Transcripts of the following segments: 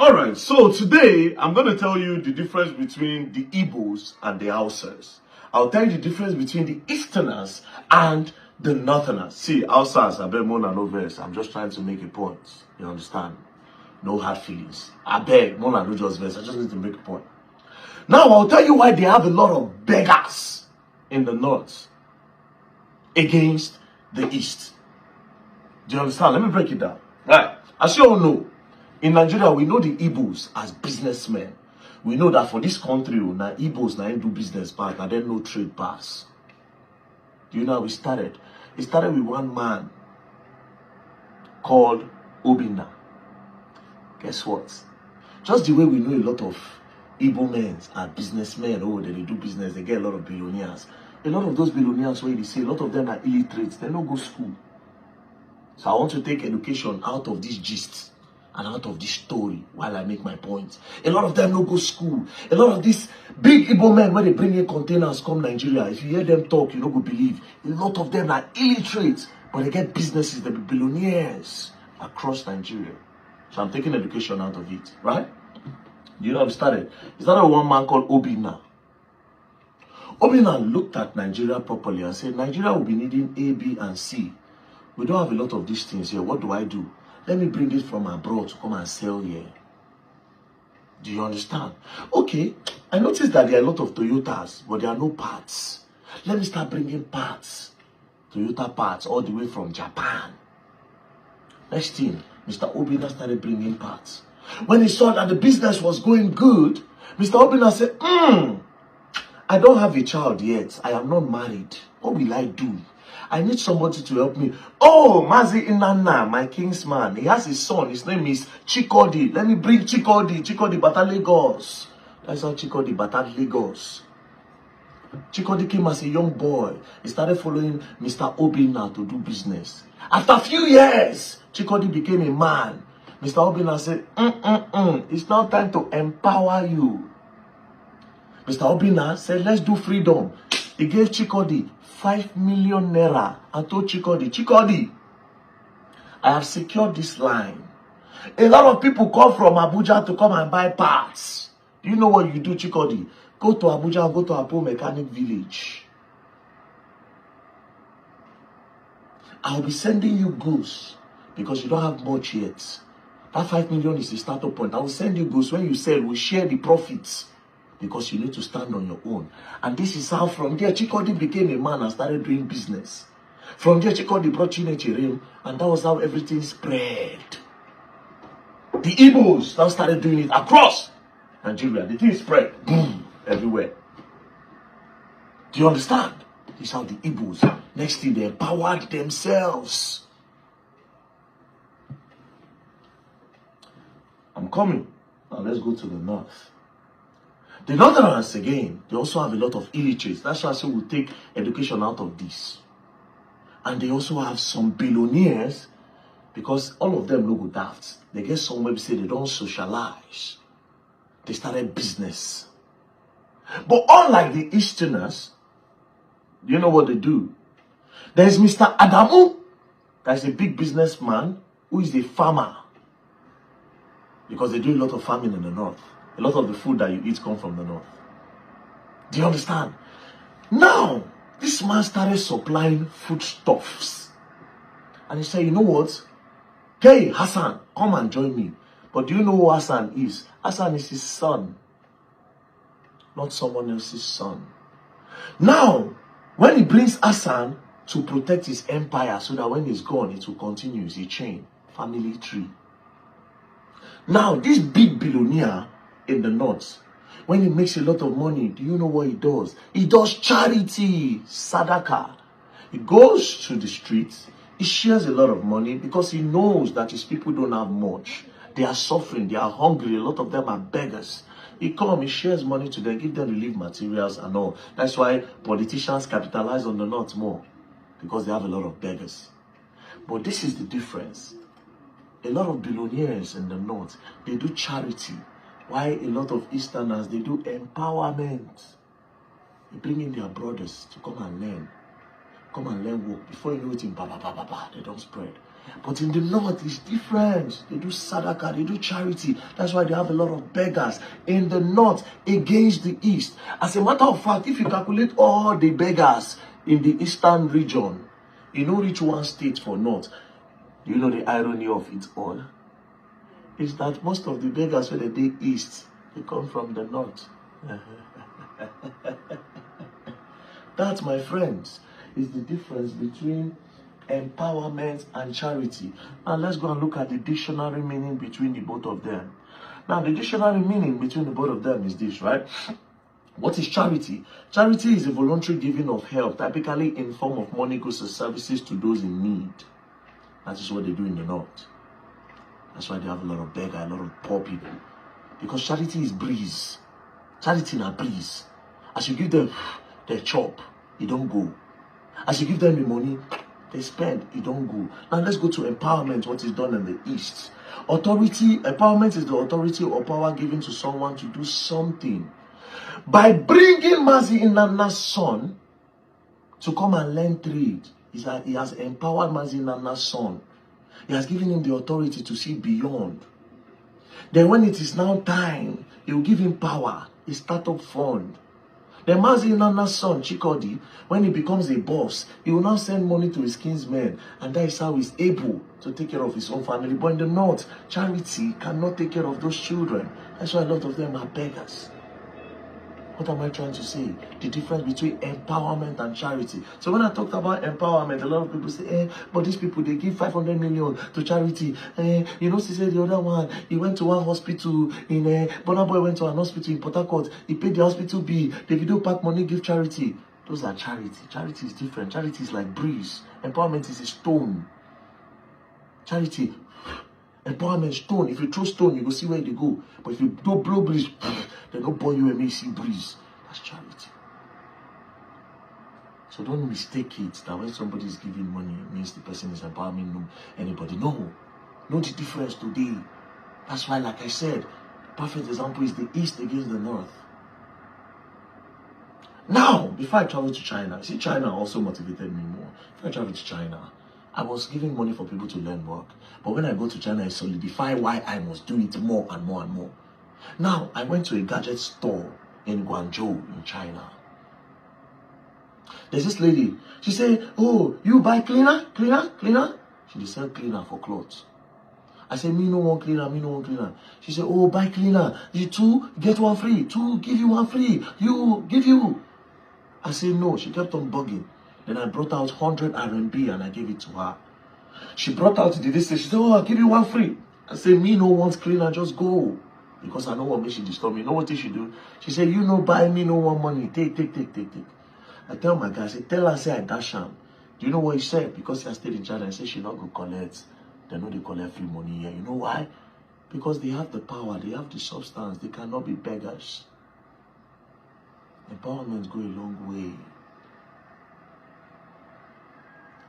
Alright, so today I'm going to tell you the difference between the Igbos and the Hausas. I'll tell you the difference between the Easterners and the Northerners. See, Hausas, I beg more than no verse. I'm just trying to make a point. You understand? No hard feelings. I beg more than no just verse. I just need to make a point. Now I'll tell you why they have a lot of beggars in the North against the East. Do you understand? Let me break it down. Right. As you all know, in Nigeria, we know the Igbos as businessmen. We know that for this country, now Igbos now do business part, and then no trade pass. Do you know how we started? It started with one man called Obinna. Guess what? Just the way we know a lot of Igbo men are businessmen, they do business, they get a lot of billionaires. A lot of those billionaires, where they say a lot of them are illiterate, they don't go to school. So I want to take education out of this gist and out of this story while I make my point. A lot of them don't go to school. A lot of these big Igbo men, when they bring in containers come Nigeria, if you hear them talk, you don't go believe. A lot of them are illiterate, but they get businesses, they be billionaires across Nigeria. So I'm taking education out of it, right? Do you know how it started? It started with one man called Obinna. Obinna looked at Nigeria properly and said, Nigeria will be needing A, B, and C. We don't have a lot of these things here. What do? Let me bring it from abroad to come and sell here. Do you understand? Okay, I noticed that there are a lot of Toyotas, but there are no parts. Let me start bringing parts. Toyota parts all the way from Japan. Next thing, Mr. Obinna started bringing parts. When he saw that the business was going good, Mr. Obinna said, I don't have a child yet. I am not married. What will I do? I need somebody to help me. Oh, Mazi Inanna, my kingsman. He has his son. His name is Chikodi. Let me bring Chikodi. Chikodi Bata Lagos. That's how Chikodi Bata Lagos. Chikodi came as a young boy. He started following Mr. Obinna to do business. After a few years, Chikodi became a man. Mr. Obinna said, it's now time to empower you. Mr. Obinna said, let's do freedom. He gave Chikodi 5 million naira and told Chikodi, I have secured this line. A lot of people come from Abuja to come and buy parts. Do you know what you do, Chikodi? Go to Abuja and go to Apo Mechanic Village. I'll be sending you goods because you don't have much yet. That 5 million is the startup point. I will send you goods. When you sell, we'll share the profits. Because you need to stand on your own. And this is how from there Chikodi became a man and started doing business. From there Chikodi brought Chinechirim, and that was how everything spread. The Igbos now started doing it across Nigeria. The thing spread, boom, everywhere. Do you understand? This is how the Igbos, next thing, they empowered themselves. I'm coming. Now let's go to the north. The Northerners, again, they also have a lot of illiterates. That's why I say we'll take education out of this. And they also have some billionaires, because all of them no go daft. They get somewhere to say they don't socialize. They started business. But unlike the Easterners, you know what they do? There's Mr. Adamu, that's a big businessman, who is a farmer. Because they do a lot of farming in the north. A lot of the food that you eat come from the north. Do you understand? Now, this man started supplying foodstuffs. And he said, you know what? Hey, Hassan, come and join me. But do you know who Hassan is? Hassan is his son. Not someone else's son. Now, when he brings Hassan to protect his empire so that when he's gone, it will continue. It's a chain, family tree. Now, this big billionaire in the north, when he makes a lot of money, do you know what he does? He does charity, sadaka. He goes to the streets, he shares a lot of money because he knows that his people don't have much. They are suffering, they are hungry, a lot of them are beggars. He comes, he shares money to them, give them relief materials and all. That's why politicians capitalize on the north more, because they have a lot of beggars. But this is the difference. A lot of billionaires in the north, they do charity. Why a lot of Easterners, they do empowerment. They bring in their brothers to come and learn. Come and learn work. Before you know it, they don't spread. But in the north, it's different. They do sadaka, they do charity. That's why they have a lot of beggars in the north against the east. As a matter of fact, if you calculate all the beggars in the eastern region, you know reach one state for north. Do you know the irony of it all? Is that most of the beggars when they east, they come from the north. That, my friends, is the difference between empowerment and charity. Now let's go and look at the dictionary meaning between the both of them. Now the dictionary meaning between the both of them is this, right? What is charity? Charity is a voluntary giving of help, typically in form of money, goods, or services to those in need. That is what they do in the north. That's why they have a lot of beggar, a lot of poor people. Because charity is breeze. Charity na breeze. As you give them their chop, it don't go. As you give them the money, they spend, it don't go. Now let's go to empowerment, what is done in the east. Authority, empowerment is the authority or power given to someone to do something. By bringing Mazi Inanna's son to come and learn trade, he has empowered Mazi Inanna's son. He has given him the authority to see beyond. Then when it is now time, he will give him power, a startup fund. Then Mazi Inanna's son, Chikodi, when he becomes a boss, he will now send money to his kinsmen, and that is how he's able to take care of his own family. But in the north, charity cannot take care of those children. That's why a lot of them are beggars. What am I trying to say? The difference between empowerment and charity. So when I talked about empowerment, a lot of people say, but these people, they give 500 million to charity. You know, she said the other one, he went to one hospital in, Burna Boy went to an hospital in Port Harcourt. He paid the hospital bill. The video pack money, give charity. Those are charity. Charity is different. Charity is like breeze. Empowerment is a stone. Charity, empowerment, stone. If you throw stone, you go see where they go. But if you don't blow breeze, they don't burn you and make you see breeze. That's charity. So don't mistake it that when somebody is giving money, it means the person is empowering anybody. No. Know the difference today. That's why, like I said, the perfect example is the East against the North. Now, before I traveled to China, see, China also motivated me more. Before I traveled to China, I was giving money for people to learn work. But when I go to China, I solidify why I must do it more and more and more. Now, I went to a gadget store in Guangzhou in China. There's this lady. She said, oh, you buy cleaner? She dey sell cleaner for clothes. I said, me no want cleaner. She said, oh, buy cleaner. You two, get one free. Two, give you one free. You, give you. I said, no. She kept on bugging. Then I brought out 100 RMB and I gave it to her. She brought out the list. She said, oh, I'll give you one free. I said, me no want cleaner, just go. Because I know what makes she disturb me. You know what she do? She said, you no buy me, no want money. Take. I tell my guy, I said, tell her, say I dash am. Do you know what he said? Because he has stayed in China, I said she not go collect. They know they collect free money here. You know why? Because they have the power, they have the substance. They cannot be beggars. Empowerment go a long way.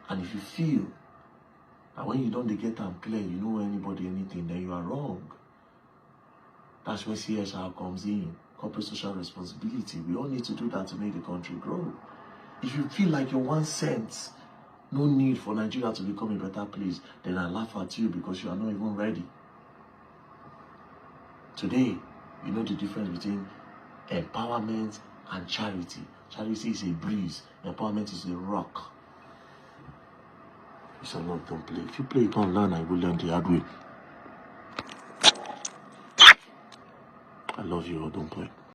And if you feel that when you don't get them clear, you know anybody, anything, then you are wrong. That's where CSR comes in. Corporate social responsibility. We all need to do that to make the country grow. If you feel like you're 1 cent, no need for Nigeria to become a better place, then I laugh at you because you are not even ready. Today, you know the difference between empowerment and charity. Charity is a breeze. Empowerment is a rock. It's a lot, don't play. If you play, you can't learn. I will learn the hard way. I love you all, don't play.